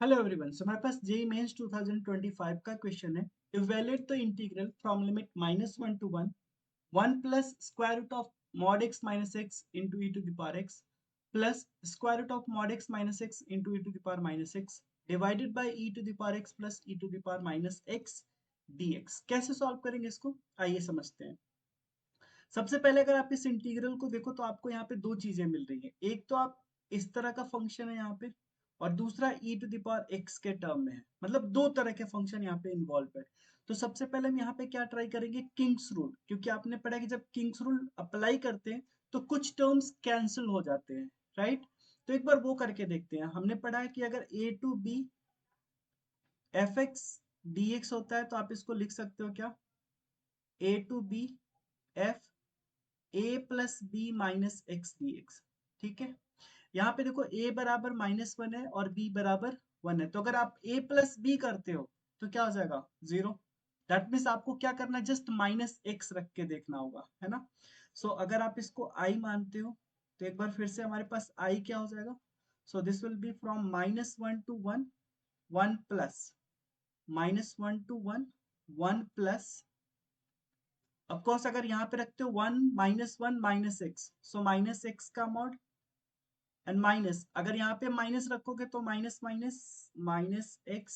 Hello everyone, सो हमारे पास JEE mains 2025 का question है। Evaluate the integral from limit -1 to 1 1 plus square root of mod x minus x into e to the power x plus square root of mod x minus x into e to the power minus x divided by e to the power x plus e to the power minus x dx। कैसे solve करेंगे इसको, आइए समझते हैं। सबसे पहले अगर आप इस इंटीग्रल को देखो तो आपको यहाँ पे दो चीजें मिल रही है। एक तो आप इस तरह का फंक्शन है यहाँ पे, और दूसरा e to the power x के टर्म में है। मतलब दो तरह के फंक्शन यहाँ पे इन्वॉल्व है। तो सबसे पहले हम यहाँ पे क्या ट्राई करेंगे, किंग्स रूल, क्योंकि आपने पढ़ा कि जब किंग्स रूल अप्लाई करते हैं तो कुछ टर्म्स कैंसिल हो जाते हैं, राइट। तो एक बार वो करके देखते हैं। हमने पढ़ा है कि अगर a to b f x d x होता है तो आप इसको लिख सकते हो क्या, a to b f a plus b minus x d x. ठीक है, यहाँ पे देखो a बराबर -1 है और b बराबर 1 है। तो अगर आप a प्लस बी करते हो तो क्या हो जाएगा, 0। दैट मीन्स आपको क्या करना है, जस्ट -x रख के देखना होगा, है ना। सो अगर आप इसको i मानते हो तो एक बार फिर से हमारे पास i क्या हो जाएगा। So this will B from -1 to 1 1 plus -1 to 1 1 plus, of course अगर यहाँ पे रखते हो 1 -1 minus x, so minus x का मॉड एंड माइनस, अगर यहाँ पे माइनस रखोगे तो माइनस माइनस माइनस एक्स,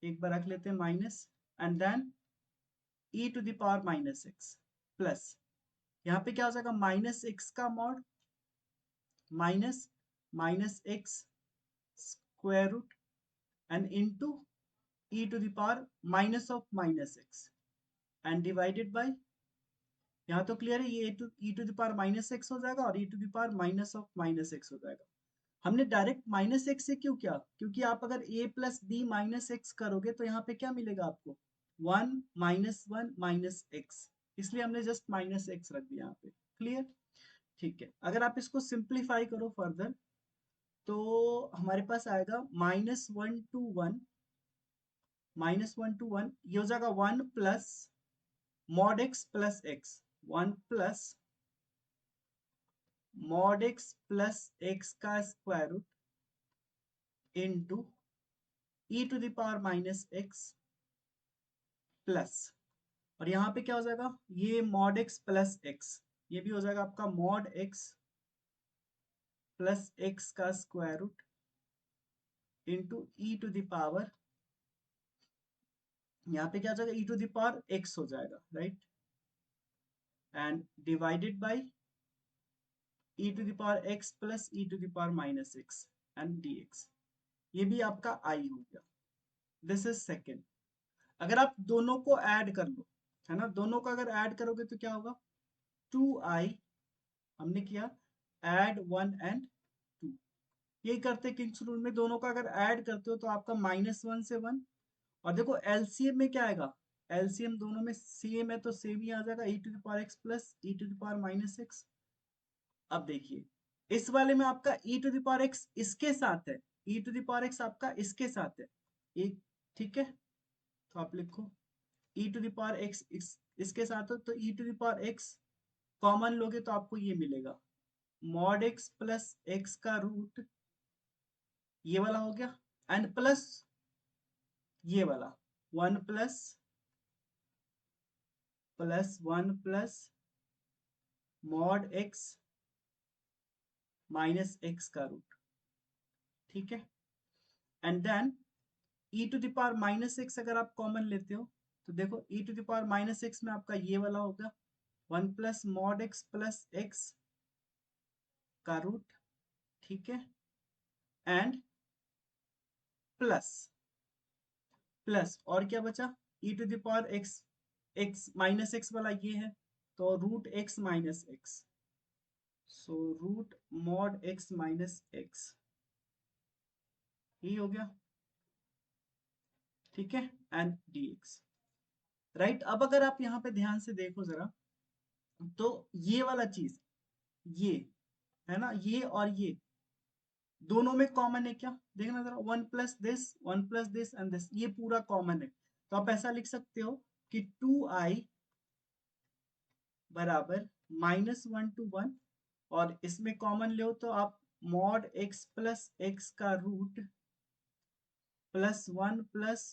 एक बार रख लेते हैं minus, and then e to the power minus x plus, यहाँ पे क्या हो जाएगा, माइनस एक्स का mod minus minus x square root and into e to the power minus of minus x and divided by, यहाँ तो clear है, ये e to the power minus x हो जाएगा और e to the power minus of minus x हो जाएगा। हमने डायरेक्ट माइनस एक्स से क्यों किया, क्योंकि आप अगर a plus b minus x करोगे तो यहाँ पे क्या मिलेगा आपको, 1 -1 माइनस एक्स, इसलिए हमने जस्ट माइनस एक्स रख दिया यहाँ पे। क्लियर, ठीक है। अगर आप इसको सिंप्लीफाई करो फर्दर तो हमारे पास आएगा -1 to 1 -1 to 1, ये हो जाएगा 1 plus mod x plus x, 1 plus mod x plus x का square root into e to the power minus x plus, और यहाँ पे क्या हो जाएगा, ये मॉड एक्स प्लस एक्स, ये भी हो जाएगा आपका मॉड एक्स प्लस एक्स का square root into e to the power, यहाँ पे क्या हो जाएगा, e to the power x हो जाएगा, right, and divided by e to the power x plus e to the power minus x and d x. ये भी आपका आई हो गया। This is second. अगर आप दोनों को ऐड कर लो, है ना, दोनों को अगर ऐड करोगे तो क्या होगा, 2i, हमने किया ऐड 1 एंड 2, यही करते किंग्स रूल में, दोनों का अगर ऐड करते हो तो आपका -1 से 1, और देखो एलसीएम में क्या आएगा, एलसीएम दोनों में सेम है तो सेम ही आ जाएगा, e to the power x plus e to the power minus x. अब देखिए इस वाले में आपका e to the power x इसके साथ है, e to the power x आपका इसके साथ है एक, ठीक है। तो आप लिखो e to the power x इसके साथ हो तो e to the power x common लोगे तो आपको ये मिलेगा, मॉड एक्स प्लस एक्स का रूट, ये वाला हो गया, एंड प्लस ये वाला 1 plus 1 plus mod x minus x का रूट, ठीक है। And then e to the power minus x अगर आप कॉमन लेते हो तो देखो e to the power minus x में आपका ये वाला होगा 1 plus mod x plus x का रूट, ठीक है, एंड प्लस और क्या बचा, e to the power x, x minus x वाला ये है तो root x minus x, so root mod x minus x, ये हो गया, ठीक है, एंड dx, राइट। अब अगर आप यहाँ पे ध्यान से देखो जरा तो ये वाला चीज, ये है ना, ये और ये दोनों में कॉमन है क्या, देखना जरा, 1 प्लस दिस एंड दिस, ये पूरा कॉमन है। तो आप ऐसा लिख सकते हो कि 2i बराबर -1 to 1, और इसमें कॉमन लो तो आप मॉड एक्स प्लस एक्स का root plus 1 plus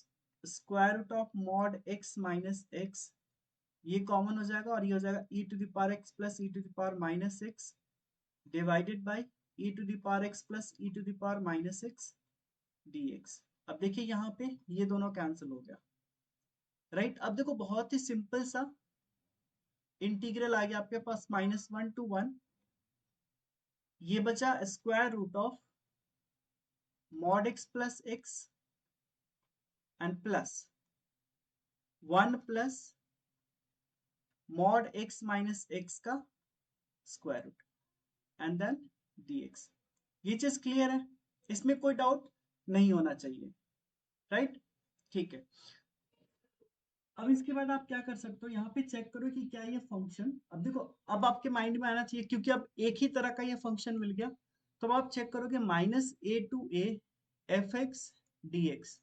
square root of mod x minus x, ये कॉमन हो जाएगा और ये हो जाएगा e to the power x plus e to the power minus x divided by e to the power x plus e to the power minus x dx। अब देखिए यहाँ पे ये दोनों कैंसिल हो गया, राइट। अब देखो बहुत ही सिंपल सा इंटीग्रल आ गया आपके पास -1 to 1, ये बचा square root of mod x plus x and plus 1 plus mod x minus x का square root and then dx। ये चीज क्लियर है, इसमें कोई डाउट नहीं होना चाहिए, राइट। ठीक है, अब इसके बाद आप क्या कर सकते हो, यहाँ पे चेक करो कि क्या ये फंक्शन, अब देखो अब आपके माइंड में आना चाहिए क्योंकि अब एक ही तरह का ये फंक्शन मिल गया, तो अब आप चेक करोगे -a to a fx dx,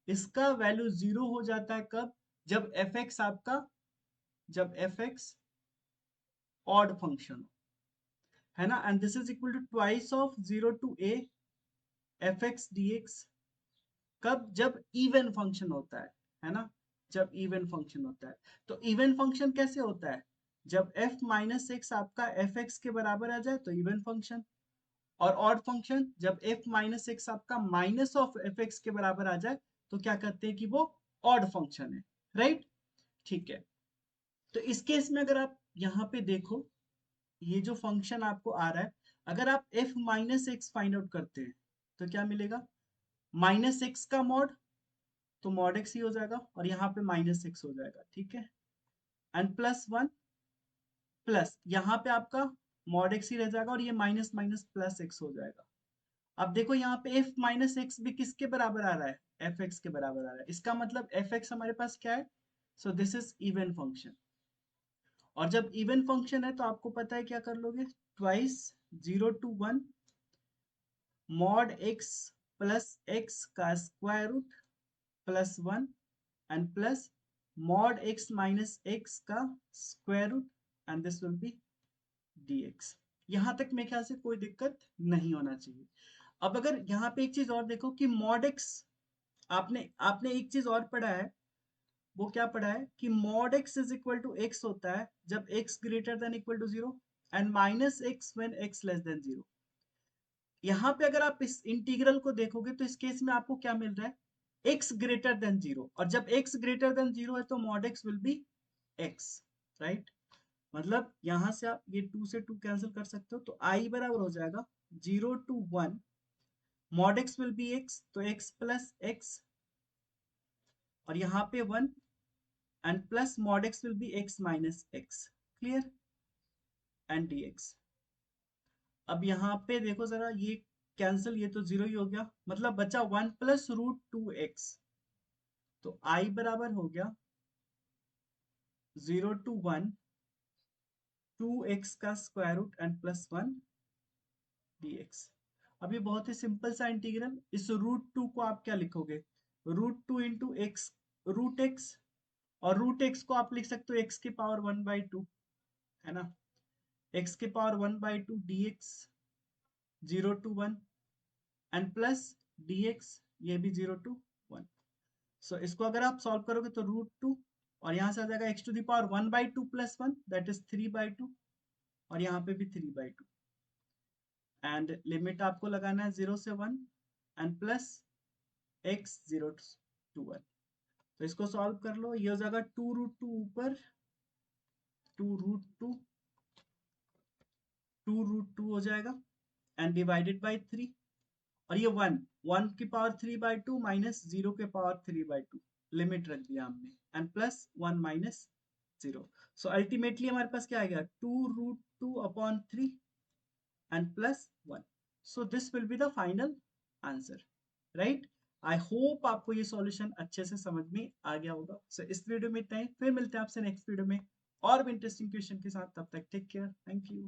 इसका वैल्यू 0 हो जाता है कब, जब fx आपका, जब fx ऑड फंक्शन है ना, and this is equal to twice of 0 to a fx dx, कब, जब इवन फंक्शन होता है ना, जब इवन फंक्शन होता है। तो इवन फंक्शन कैसे होता है, जब f माइनस एक्स आपका fx के बराबर आ जाए तो इवन फंक्शन, और ऑड फंक्शन जब f माइनस एक्स आपका माइनस ऑफ fx के बराबर आ जाए तो क्या कहते हैं कि वो ऑड फंक्शन है, राइट। ठीक है, तो इस केस में अगर आप यहाँ पे देखो, ये जो फंक्शन आपको आ रहा है, अगर आप f minus x find out करते हैं तो क्या मिलेगा, माइनस एक्स का मॉड, तो मॉड एक्स ही हो जाएगा और यहाँ पे माइनस एक्स हो जाएगा, ठीक है, एंड प्लस 1 प्लस यहाँ पे आपका मॉड एक्स ही रह जाएगा और ये माइनस माइनस प्लस एक्स हो जाएगा। अब देखो यहाँ पे f माइनस एक्स भी किसके बराबर आ रहा है, एफ एक्स के बराबर आ रहा है, इसका मतलब एफ एक्स हमारे पास क्या है, so this is even function. और जब इवन फंक्शन है तो आपको पता है क्या कर लोगे, twice 0 to 1 mod x plus x का square root plus 1 and plus mod x minus x का square root and this will be dx। यहां तक मेरे ख्याल से कोई दिक्कत नहीं होना चाहिए। अब अगर यहाँ पे एक चीज और देखो कि mod x, आपने आपने एक चीज और पढ़ा है, वो क्या पढ़ा है कि mod x is equal to x होता है जब x greater than equal to 0 and minus x when x less than 0। यहाँ पे अगर आप इस इंटीग्रल को देखोगे तो इस केस में आपको क्या मिल रहा है, x ग्रेटर देन 0, और जब x ग्रेटर देन 0 है तो mod x will be x, right. मतलब यहां से आप ये 2 से 2 कैंसिल कर सकते हो, तो i बराबर हो जाएगा 0 to 1 mod x will be x, तो x प्लस x और यहाँ पे 1 and plus mod x will be x minus x, clear, and dx। अब यहाँ पे देखो जरा, ये कैंसिल, ये तो 0 ही हो गया, मतलब बचा 1 प्लस रूट 2x, तो i बराबर हो गया 0 to 1 2x का square root and plus 1 dx। अब ये बहुत ही सिंपल सा इंटीग्रल, इस रूट 2 को आप क्या लिखोगे, root 2 into x, root x, और रूट एक्स को आप लिख सकते हो एक्स की पावर 1/2, है ना, एक्स की power 1/2 dx 0 to 1 and plus dx, ये भी 0 to 1। सो इसको अगर आप सॉल्व करोगे तो रूट 2 और यहाँ से आ जाएगा x to the power 1/2 plus 1 that is 3/2, और यहाँ पे भी 3/2, एंड लिमिट आपको लगाना है 0 से 1 एंड प्लस x 0 to 1। तो इसको सॉल्व कर लो, ये हो जाएगा 2√2 ऊपर 2√2 2√2 हो जाएगा एंड डिवाइडेड बाई 3, और ये 1 1 की पावर 3/2 माइनस 0 के पावर 3/2, लिमिट रख दिया हमने, and plus 1 minus 0। So ultimately हमारे पास क्या आ गया, 2√2/3 and plus 1। So this will be the final answer, right? I hope आपको ये सॉल्यूशन अच्छे से समझ में आ गया होगा। So इस वीडियो में इतना ही, फिर मिलते हैं आपसे नेक्स्ट वीडियो में और भी इंटरेस्टिंग क्वेश्चन के साथ, तब तक टेक केयर, थैंक यू।